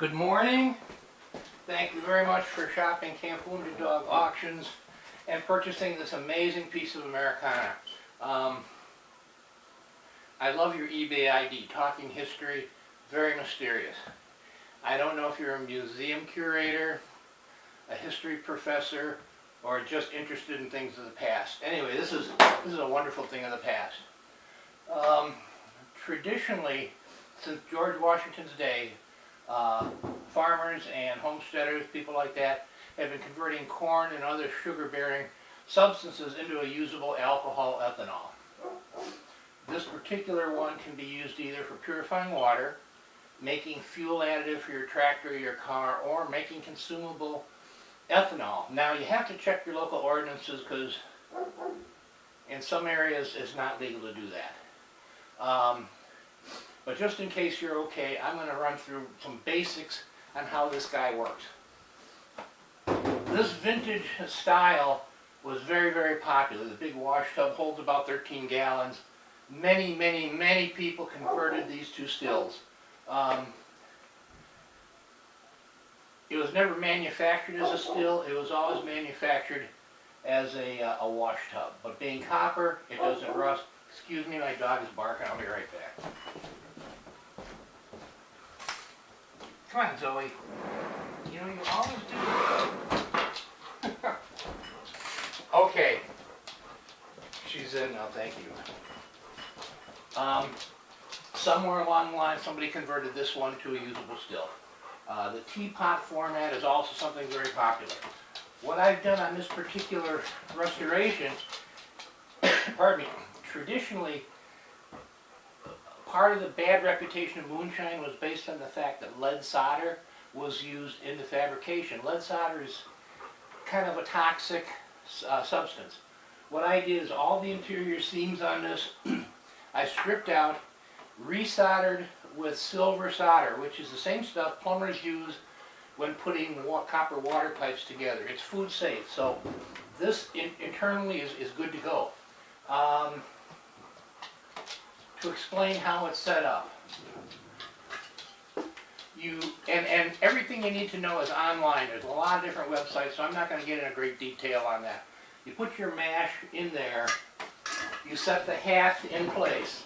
Good morning. Thank you very much for shopping Camp Wounded Dog Auctions and purchasing this amazing piece of Americana. I love your eBay ID, talking history, very mysterious. I don't know if you're a museum curator, a history professor, or just interested in things of the past. Anyway, this is a wonderful thing of the past. Traditionally, since George Washington's day, farmers and homesteaders, people like that, have been converting corn and other sugar-bearing substances into a usable alcohol, ethanol. This particular one can be used either for purifying water, making fuel additive for your tractor or your car, or making consumable ethanol. Now you have to check your local ordinances because in some areas it's not legal to do that. But just in case you're okay, I'm going to run through some basics on how this guy works. This vintage style was very, very popular. The big wash tub holds about 13 gallons. Many people converted these to stills. It was never manufactured as a still. It was always manufactured as a wash tub. But being copper, it doesn't rust. Excuse me, my dog is barking. I'll be right back. Come on, Zoe. You know, you always do. Okay. She's in now, thank you. Somewhere along the line, somebody converted this one to a usable still. The teapot format is also something very popular. What I've done on this particular restoration, pardon me, traditionally, part of the bad reputation of moonshine was based on the fact that lead solder was used in the fabrication. Lead solder is kind of a toxic substance. What I did is all the interior seams on this, I stripped out, resoldered with silver solder, which is the same stuff plumbers use when putting copper water pipes together. It's food safe, so this internally is good to go. To explain how it's set up. And everything you need to know is online. There's a lot of different websites, so I'm not going to get into great detail on that. You put your mash in there, you set the haft in place.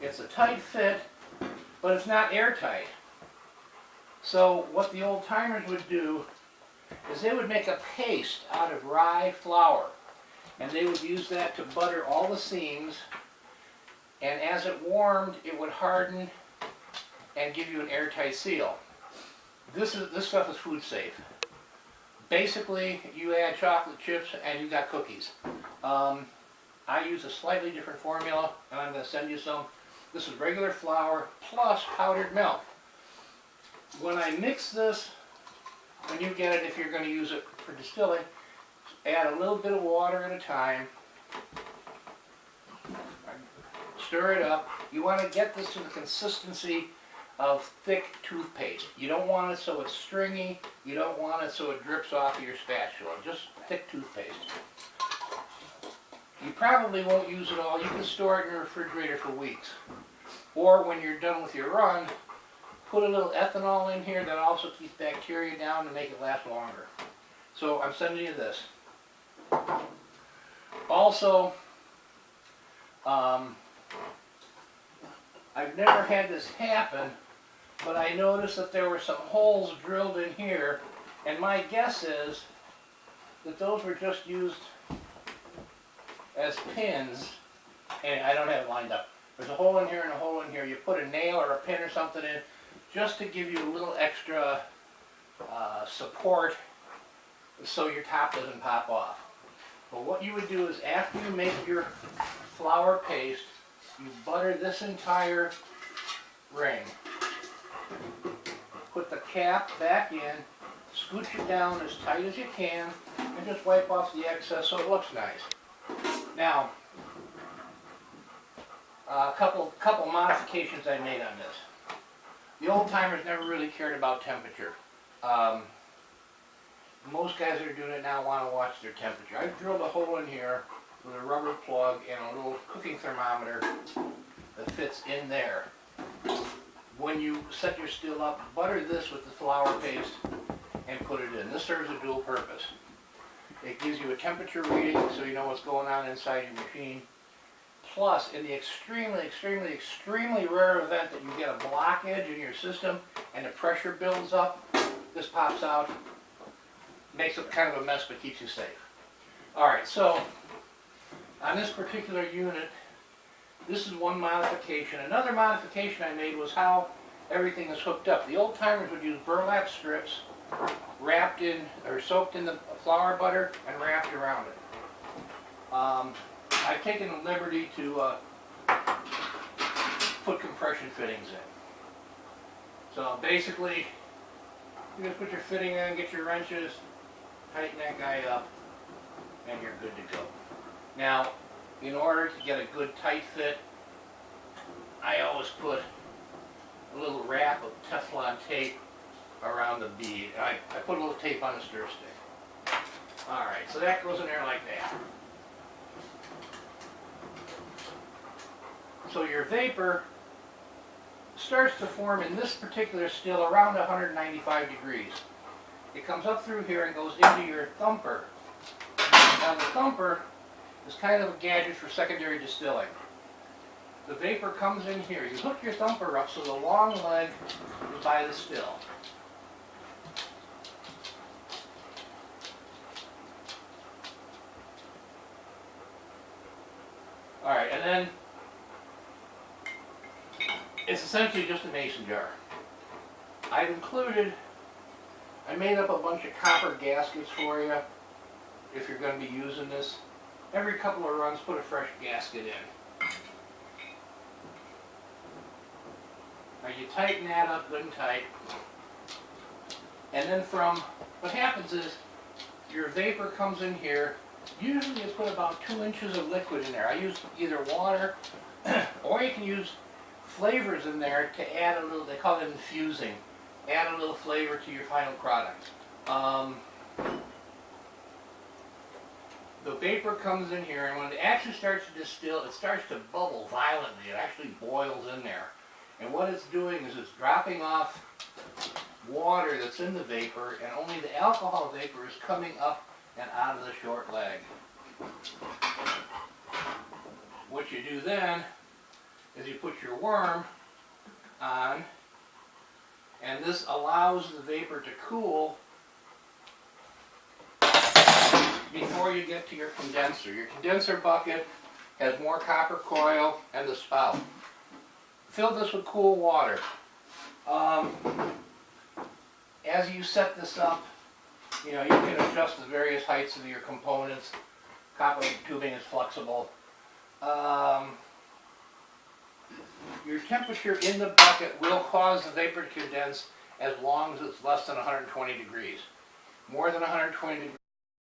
It's a tight fit, but it's not airtight. So what the old timers would do is they would make a paste out of rye flour, and they would use that to butter all the seams. And as it warmed, it would harden and give you an airtight seal. This stuff is food safe. Basically, you add chocolate chips and you got cookies. I use a slightly different formula, and I'm going to send you some. This is regular flour plus powdered milk. When I mix this, when you get it, if you're going to use it for distilling, add a little bit of water at a time. Stir it up. You want to get this to the consistency of thick toothpaste. You don't want it so it's stringy. You don't want it so it drips off of your spatula. Just thick toothpaste. You probably won't use it all. You can store it in your refrigerator for weeks. Or when you're done with your run, put a little ethanol in here that also keeps bacteria down to make it last longer. So I'm sending you this. Also, I've never had this happen, but I noticed that there were some holes drilled in here, and my guess is that those were just used as pins, and I don't have it lined up. There's a hole in here and a hole in here. You put a nail or a pin or something in just to give you a little extra support so your top doesn't pop off. But what you would do is after you make your flour paste, you butter this entire ring. Put the cap back in, scooch it down as tight as you can, and just wipe off the excess so it looks nice. Now, a couple modifications I made on this. The old timers never really cared about temperature. Most guys that are doing it now want to watch their temperature. I've drilled a hole in here with a rubber plug and a little cooking thermometer that fits in there. when you set your still up, butter this with the flour paste and put it in. This serves a dual purpose. It gives you a temperature reading so you know what's going on inside your machine. Plus, in the extremely, extremely, extremely rare event that you get a blockage in your system and the pressure builds up, this pops out, makes it kind of a mess but keeps you safe. Alright, so on this particular unit, this is one modification. Another modification I made was how everything is hooked up. The old timers would use burlap strips wrapped in, or soaked in the flour butter and wrapped around it. I've taken the liberty to put compression fittings in. So basically, you just put your fitting in, get your wrenches, tighten that guy up, and you're good to go. Now, in order to get a good tight fit, I always put a little wrap of Teflon tape around the bead. I put a little tape on the stir stick. Alright, so that goes in there like that. So your vapor starts to form in this particular still around 195 degrees. It comes up through here and goes into your thumper. Now the thumper is kind of a gadget for secondary distilling. The vapor comes in here. You hook your thumper up so the long leg is by the still. Alright, and then it's essentially just a mason jar. I made up a bunch of copper gaskets for you if you're going to be using this. Every couple of runs, put a fresh gasket in. Now you tighten that up good and tight. And then what happens is, your vapor comes in here. Usually you put about 2 inches of liquid in there. I use either water, or you can use flavors in there to add a little, they call it infusing. Add a little flavor to your final product. The vapor comes in here, and when it actually starts to distill, it starts to bubble violently. It actually boils in there. And what it's doing is it's dropping off water that's in the vapor, and only the alcohol vapor is coming up and out of the short leg. What you do then is you put your worm on, and this allows the vapor to cool before you get to your condenser. Your condenser bucket has more copper coil and the spout. Fill this with cool water. As you set this up, you can adjust the various heights of your components. Copper tubing is flexible. Your temperature in the bucket will cause the vapor to condense as long as it's less than 120 degrees. More than 120 degrees.